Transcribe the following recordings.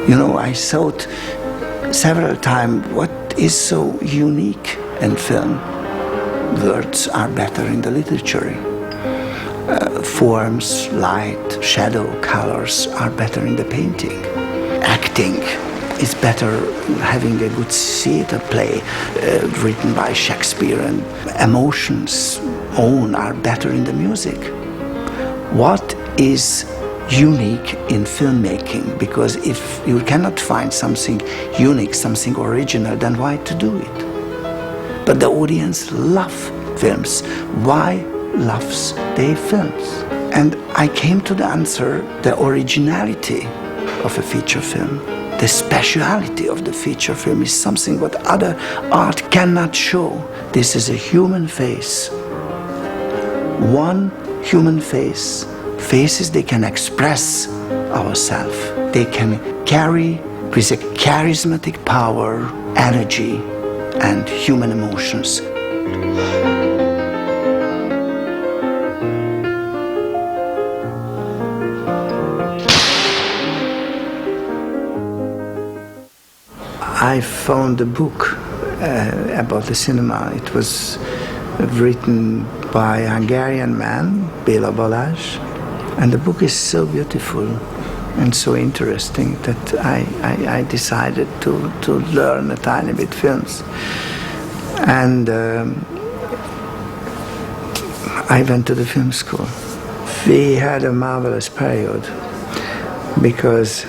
You know, I thought several times, what is so unique in film? Words are better in the literature. Forms, light, shadow, colors are better in the painting. Acting is better having a good theater play written by Shakespeare, and emotions own are better in the music. What is unique in filmmaking? Because if you cannot find something unique, something original, then why to do it? But the audience love films. Why loves they films? And I came to the answer, the originality of a feature film. The speciality of the feature film is something what other art cannot show. This is a human face. One human face. Faces they can express ourselves. They can carry with a charismatic power, energy, and human emotions. I found a book about the cinema. It was written by a Hungarian man, Béla Balázs, and the book is so beautiful and so interesting that I decided to learn a tiny bit films. And I went to the film school. We had a marvelous period because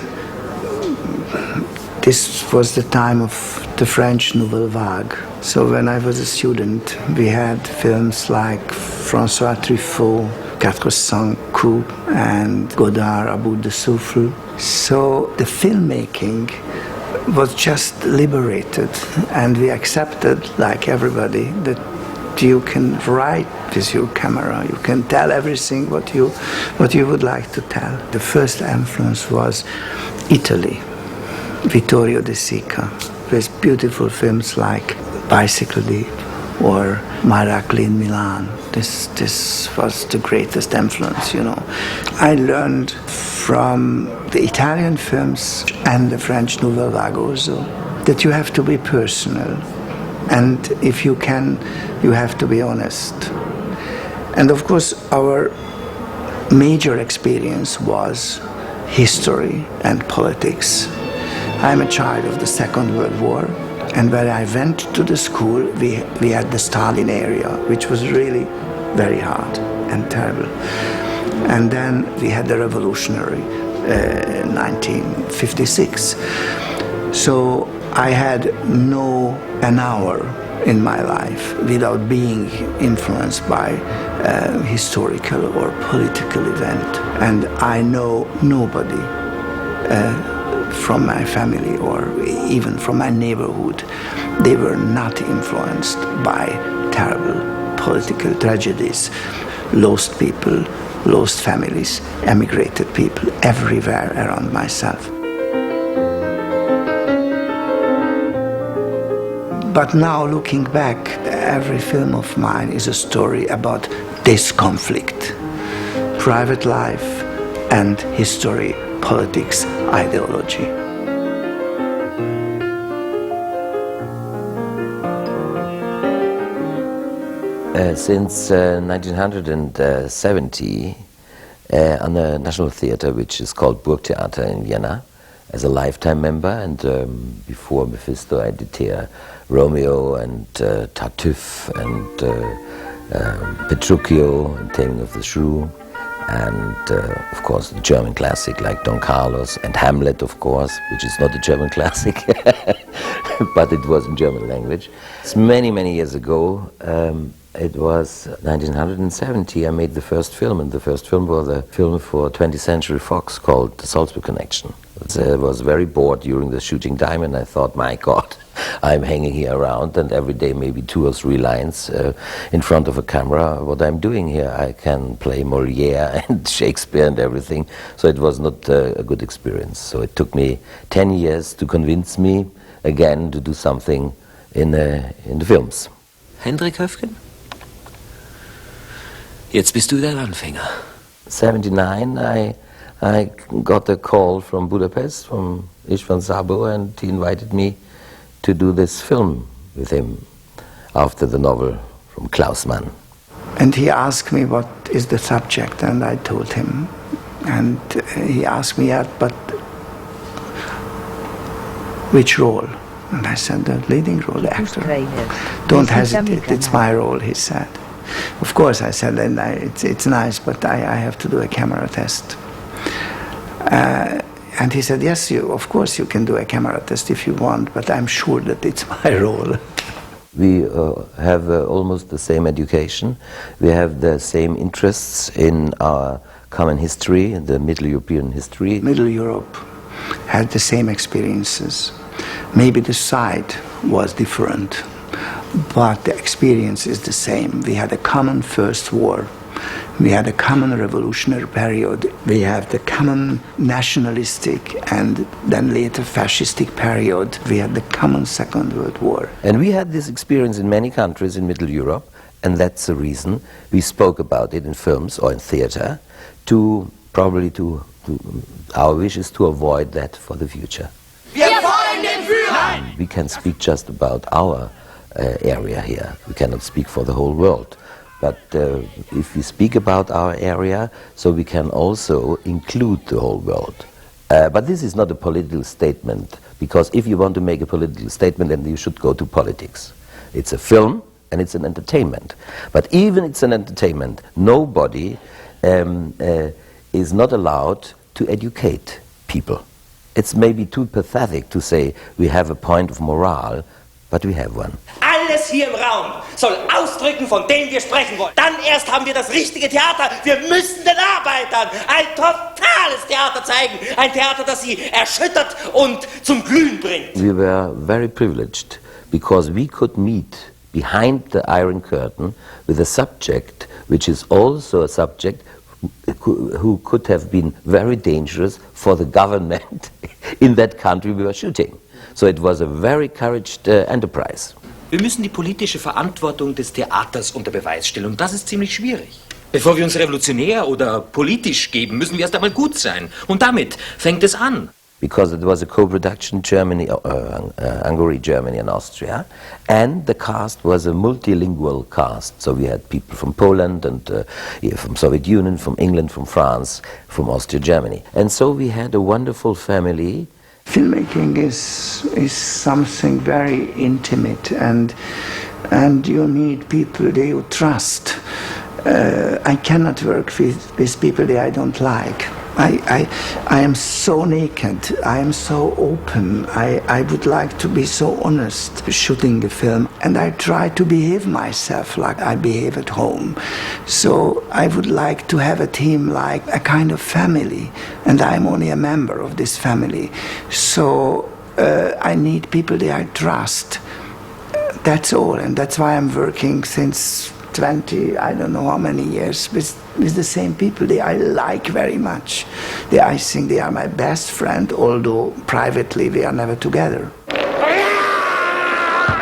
this was the time of the French Nouvelle Vague. So when I was a student, we had films like François Truffaut, 400 coups, and Godard, À bout de souffle. So the filmmaking was just liberated, and we accepted, like everybody, that you can write with your camera, you can tell everything what you would like to tell. The first influence was Italy. Vittorio De Sica, with beautiful films like Bicycle Thief or Miracle in Milan. This was the greatest influence, you know. I learned from the Italian films and the French Nouvelle Vague also that you have to be personal, and if you can, you have to be honest. And of course, our major experience was history and politics. I'm a child of the Second World War, and when I went to the school, we had the Stalin area, which was really very hard and terrible. And then we had the revolutionary 1956. So I had an hour in my life without being influenced by historical or political event. And I know nobody from my family or even from my neighborhood, they were not influenced by terrible political tragedies. Lost people, lost families, emigrated people everywhere around myself. But now looking back, every film of mine is a story about this conflict. Private life and history, politics, ideology. Since 1970, on the National Theatre, which is called Burgtheater in Vienna, as a lifetime member, and before Mephisto I did here Romeo and Tartuffe and Petruchio and Taming of the Shrew, and of course the German classic like Don Carlos and Hamlet, of course, which is not a German classic, but it was in German language. It's many, many years ago. It was 1970 I made the first film, and the first film was a film for 20th Century Fox called The Salzburg Connection. I was very bored during the shooting time, and I thought, my God, I'm hanging here around and every day maybe 2 or 3 lines in front of a camera. What I'm doing here, I can play Molière and Shakespeare and everything, so it was not a good experience. So it took me 10 years to convince me again to do something in the films. Hendrik Höfgen? Jetzt bist du der Anfänger. 79, I got a call from Budapest, from István Szabó, and he invited me to do this film with him after the novel from Klaus Mann. And he asked me what is the subject, and I told him. And he asked me, yeah, but which role? And I said, the leading role, the actor. Don't hesitate, it's my role, he said. Of course, I said, and it's nice, but I have to do a camera test. And he said, yes, of course you can do a camera test if you want, but I'm sure that it's my role. We have almost the same education. We have the same interests in our common history, in the Middle European history. Middle Europe had the same experiences. Maybe the site was different, but the experience is the same. We had a common First War. We had a common revolutionary period. We have the common nationalistic and then later fascistic period. We had the common Second World War. And we had this experience in many countries in Middle Europe, and that's the reason we spoke about it in films or in theater, our wish is to avoid that for the future. We can speak just about our area here. We cannot speak for the whole world. But if we speak about our area, so we can also include the whole world. But this is not a political statement, because if you want to make a political statement, then you should go to politics. It's a film and it's an entertainment. But even it's an entertainment, nobody is not allowed to educate people. It's maybe too pathetic to say we have a point of morale, but we have one. Alles hier im Raum soll ausdrücken, von dem wir sprechen wollen. Dann erst haben wir das richtige Theater. Wir müssen den Arbeitern ein totales Theater zeigen. Ein Theater, das sie erschüttert und zum Glühen bringt. We were very privileged because we could meet behind the Iron Curtain with a subject which is also a subject who could have been very dangerous for the government in that country we were shooting. So it was a very courageous enterprise. Wir müssen die politische Verantwortung des Theaters unter Beweis stellen, und das ist ziemlich schwierig. Bevor wir uns revolutionär oder politisch geben, müssen wir erst einmal gut sein. Und damit fängt es an. Because it was a co-production, Hungary, Germany and Austria, and the cast was a multilingual cast. So we had people from Poland and from Soviet Union, from England, from France, from Austria, Germany. And so we had a wonderful family. Filmmaking is something very intimate, and you need people that you trust. I cannot work with people that I don't like. I am so naked, I am so open, I would like to be so honest shooting the film, and I try to behave myself like I behave at home. So I would like to have a team like a kind of family, and I'm only a member of this family. So I need people that I trust. That's all, and that's why I'm working since 20, I don't know how many years, with the same people that I like very much. I think they are my best friend, although privately we are never together.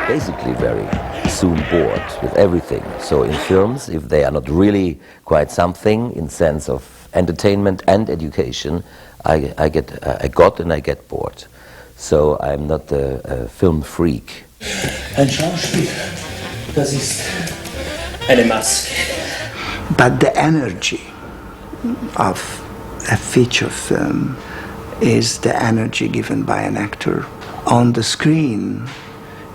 Basically very soon bored with everything. So in films, if they are not really quite something in sense of entertainment and education, I get bored. So I'm not a film freak. Ein Schauspiel, das ist eine Maske. But the energy of a feature film is the energy given by an actor. On the screen,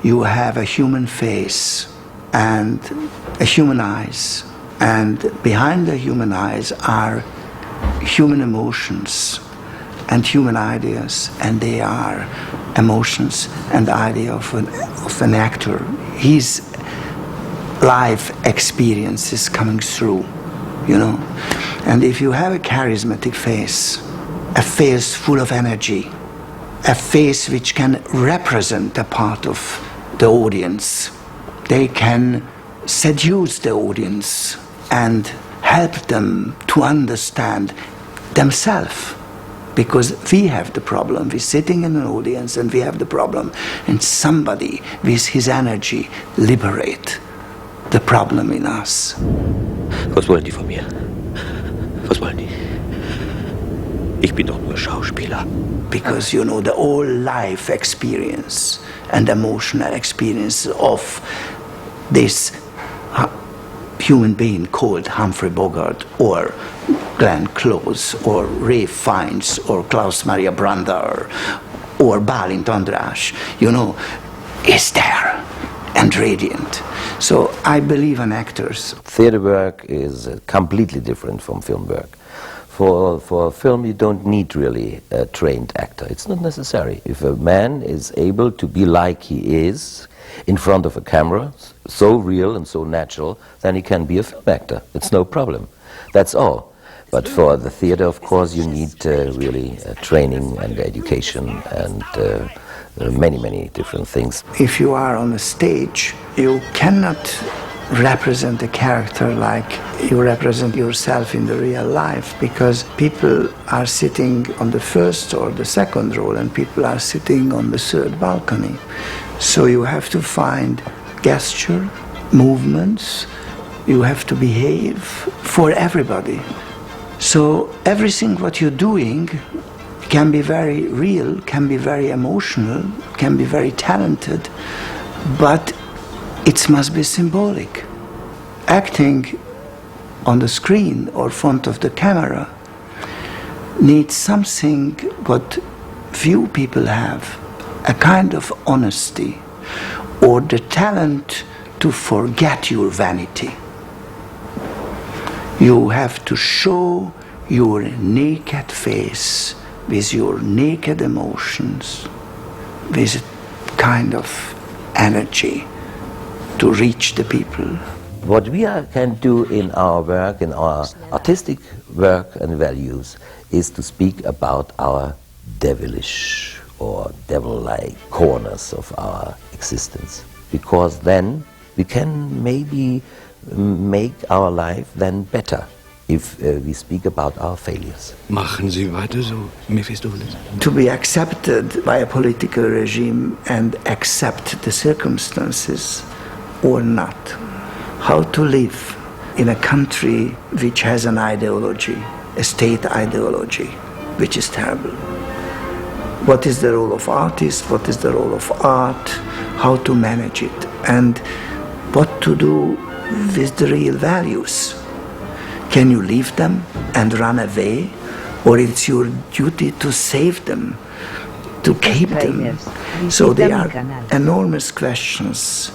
you have a human face and a human eyes, and behind the human eyes are human emotions and human ideas, and they are emotions and idea of an actor. His life experience is coming through, you know. And if you have a charismatic face, a face full of energy, a face which can represent a part of the audience, they can seduce the audience and help them to understand themselves. Because we have the problem, we're sitting in an audience and we have the problem, and somebody with his energy liberate the problem in us. Was wollen die von mir? Was wollen die? Ich bin doch nur Schauspieler. Because, you know, the whole life experience and emotional experience of this human being called Humphrey Bogart or Glenn Close or Ray Fiennes or Klaus Maria Brandauer or Balint András, you know, is there and radiant. So I believe in actors. Theater work is completely different from film work. For film you don't need really a trained actor. It's not necessary. If a man is able to be like he is in front of a camera, so real and so natural, then he can be a film actor. It's no problem. That's all. But for the theater, of course, you need really training and education and many, many different things. If you are on a stage, you cannot represent a character like you represent yourself in the real life, because people are sitting on the first or the second row and people are sitting on the third balcony. So you have to find gesture, movements, you have to behave for everybody. So everything what you're doing can be very real, can be very emotional, can be very talented, but it must be symbolic. Acting on the screen or front of the camera needs something what few people have, a kind of honesty or the talent to forget your vanity. You have to show your naked face with your naked emotions, with a kind of energy to reach the people. What we can do in our work, in our artistic work and values, is to speak about our devilish or devil-like corners of our existence. Because then we can maybe make our life then better if we speak about our failures. Machen Sie weiter so, Mephistopheles. To be accepted by a political regime and accept the circumstances or not. How to live in a country which has an ideology, a state ideology, which is terrible. What is the role of artists? What is the role of art? How to manage it? And what to do with the real values? Can you leave them and run away? Or it's your duty to save them, to keep them? So they are enormous questions.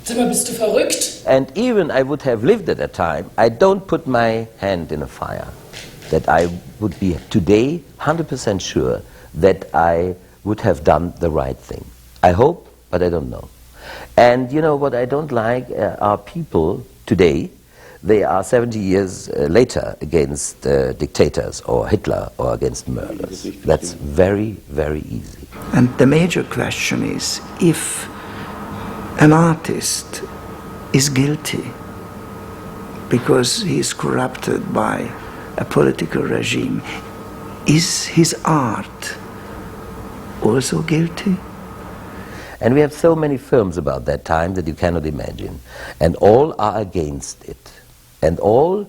Bist du verrückt? And even I would have lived at that time, I don't put my hand in a fire. That I would be today 100% sure that I would have done the right thing. I hope, but I don't know. And you know what I don't like are people today, they are 70 years later against dictators or Hitler or against murderers. That's very, very easy. And the major question is, if an artist is guilty because he is corrupted by a political regime, is his art also guilty? And we have so many films about that time that you cannot imagine. And all are against it. And all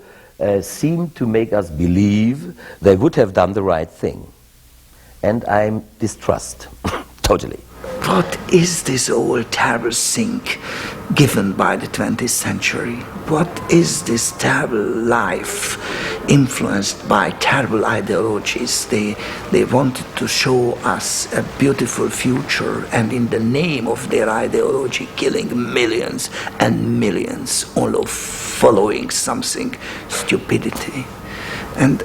seem to make us believe they would have done the right thing. And I distrust, totally. What is this old terrible thing given by the 20th century? What is this terrible life influenced by terrible ideologies? They wanted to show us a beautiful future, and in the name of their ideology killing millions and millions, all of following something, stupidity. And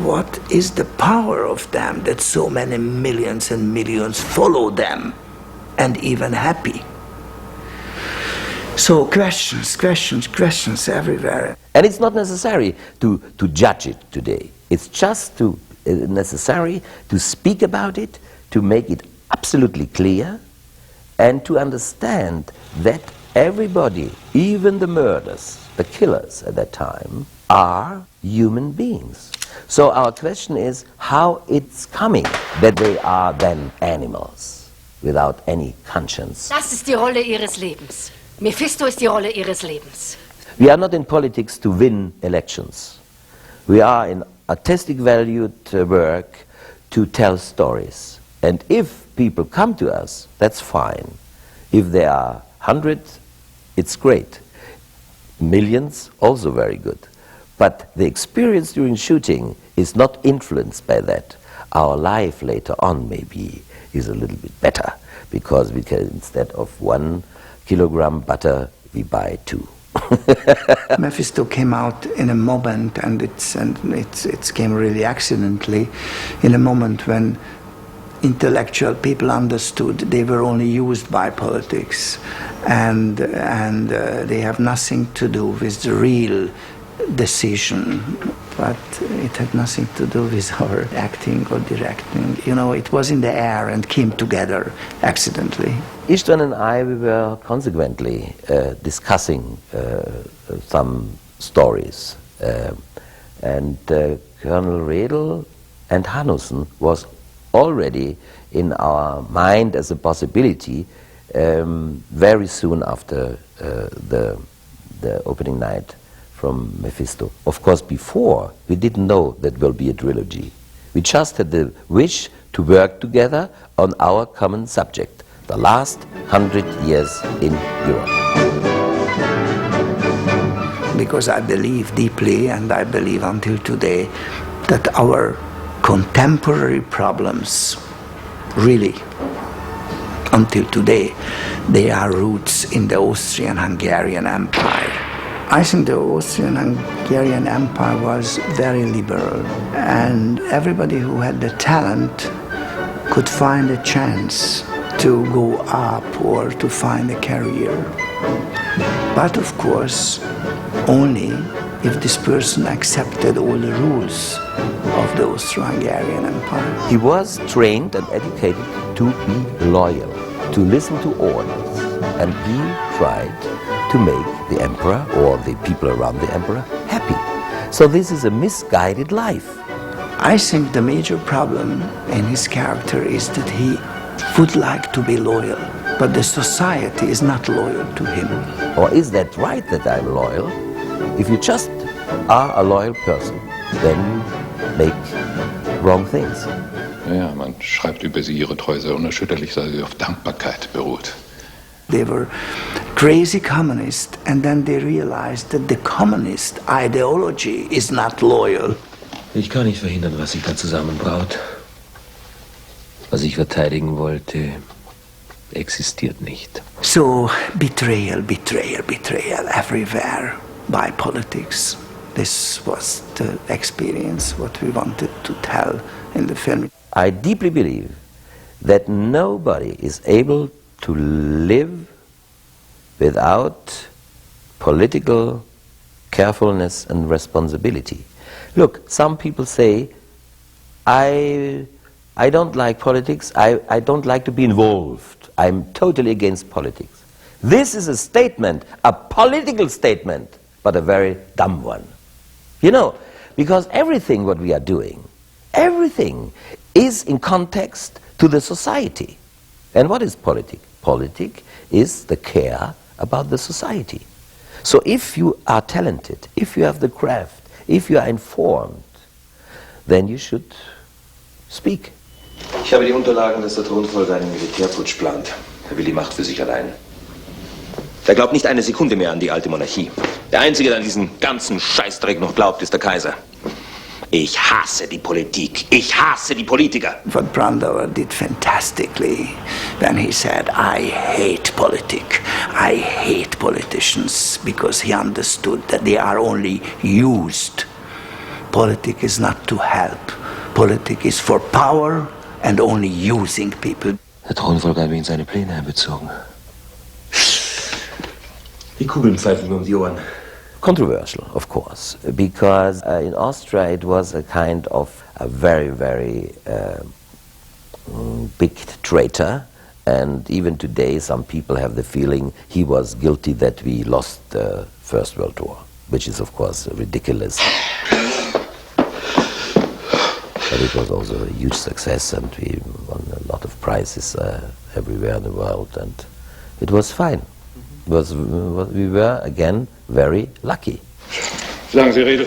what is the power of them that so many millions and millions follow them and even happy? So questions everywhere. And it's not necessary to judge it today. It's just necessary to speak about it, to make it absolutely clear, and to understand that everybody, even the murderers, the killers at that time, are human beings. So our question is how it's coming that they are then animals without any conscience. Das ist die Rolle ihres Lebens. Mephisto ist die Rolle ihres Lebens. We are not in politics to win elections. We are in artistic valued work to tell stories. And if people come to us, that's fine. If there are 100, it's great. Millions, also very good. But the experience during shooting is not influenced by that. Our life later on maybe is a little bit better, because we can, instead of 1 kilogram butter, we buy 2. Mephisto came out in a moment, and it came really accidentally, in a moment when intellectual people understood they were only used by politics, and they have nothing to do with the real decision, but it had nothing to do with our acting or directing. You know, it was in the air and came together accidentally. Istvan and I, we were consequently discussing some stories, and Colonel Redl and Hanussen was already in our mind as a possibility very soon after the opening night from Mephisto. Of course, before, we didn't know that will be a trilogy. We just had the wish to work together on our common subject, the last 100 years in Europe. Because I believe deeply, and I believe until today, that our contemporary problems, really, until today, they are roots in the Austrian-Hungarian Empire. I think the Austrian-Hungarian Empire was very liberal, and everybody who had the talent could find a chance to go up or to find a career. But of course, only if this person accepted all the rules of the Austro-Hungarian Empire. He was trained and educated to be loyal, to listen to orders, and he tried to make the emperor or the people around the emperor happy. So this is a misguided life. I think the major problem in his character is that he would like to be loyal, but the society is not loyal to him. Or is that right that I'm loyal? If you just are a loyal person, then you make wrong things. Ja, man schreibt über sie, ihre Treue sei unerschütterlich, sei sie auf Dankbarkeit beruht. They were crazy communists, and then they realized that the communist ideology is not loyal. Ich kann nicht verhindern, was sich da zusammenbraut. Was ich verteidigen wollte, existiert nicht. So betrayal, betrayal, betrayal everywhere by politics. This was the experience, what we wanted to tell in the film. I deeply believe that nobody is able to live without political carefulness and responsibility. Look, some people say, I don't like politics, I don't like to be involved. I'm totally against politics. This is a statement, a political statement, but a very dumb one. You know, because everything what we are doing, everything is in context to the society. And what is politic? Politic is the care about the society. So if you are talented, if you have the craft, if you are informed, then you should speak. Ich habe die Unterlagen, dass der Thronfolger einen Militärputsch plant. Er will die Macht für sich allein. Er glaubt nicht eine Sekunde mehr an die alte Monarchie. Der Einzige, der an diesen ganzen Scheißdreck noch glaubt, ist der Kaiser. Ich hasse die Politik. Ich hasse die Politiker. What Brandauer did fantastically when he said, I hate politics. I hate politicians, because he understood that they are only used. Politics is not to help. Politics is for power and only using people. Der Thronfolger hat ihn in seine Pläne einbezogen. Die Kugeln pfeifen mir um die Ohren. Controversial, of course, because in Austria it was a kind of a very, very big traitor, and even today some people have the feeling he was guilty that we lost the First World War, which is of course ridiculous. But it was also a huge success, and we won a lot of prizes everywhere in the world, and it was fine. We were again very lucky. Sagen Sie Rede.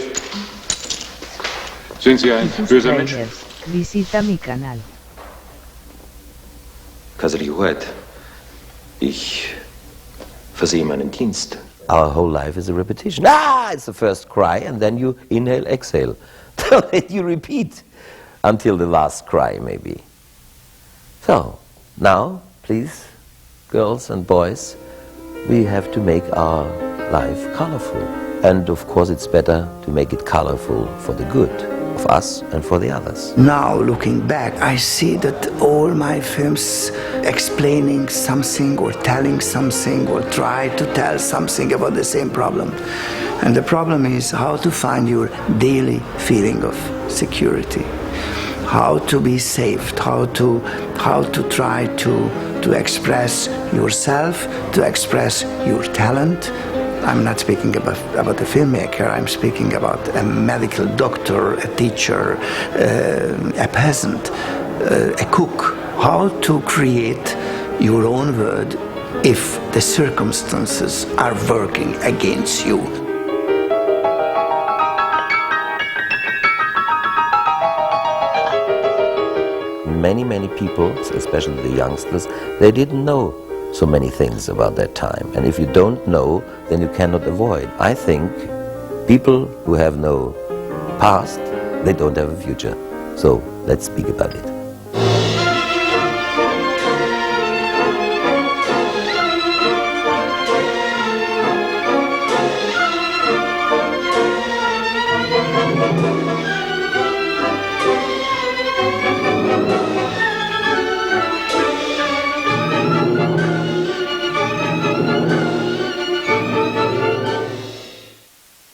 Sind Sie ein böser Mensch? Visita mi canal. Kaiserliche Hoheit, ich versehe meinen Dienst. Our whole life is a repetition. It's the first cry, and then you inhale, exhale. You repeat until the last cry, maybe. So, now, please, girls and boys, we have to make our life colorful. And of course, it's better to make it colorful for the good of us and for the others. Now, looking back, I see that all my films explaining something or telling something or try to tell something about the same problem. And the problem is how to find your daily feeling of security, how to be saved, how to try to express yourself, to express your talent. I'm not speaking about a filmmaker, I'm speaking about a medical doctor, a teacher, a peasant, a cook. How to create your own world if the circumstances are working against you. Many people, especially the youngsters, they didn't know so many things about that time. And if you don't know, then you cannot avoid. I think people who have no past, they don't have a future. So let's speak about it.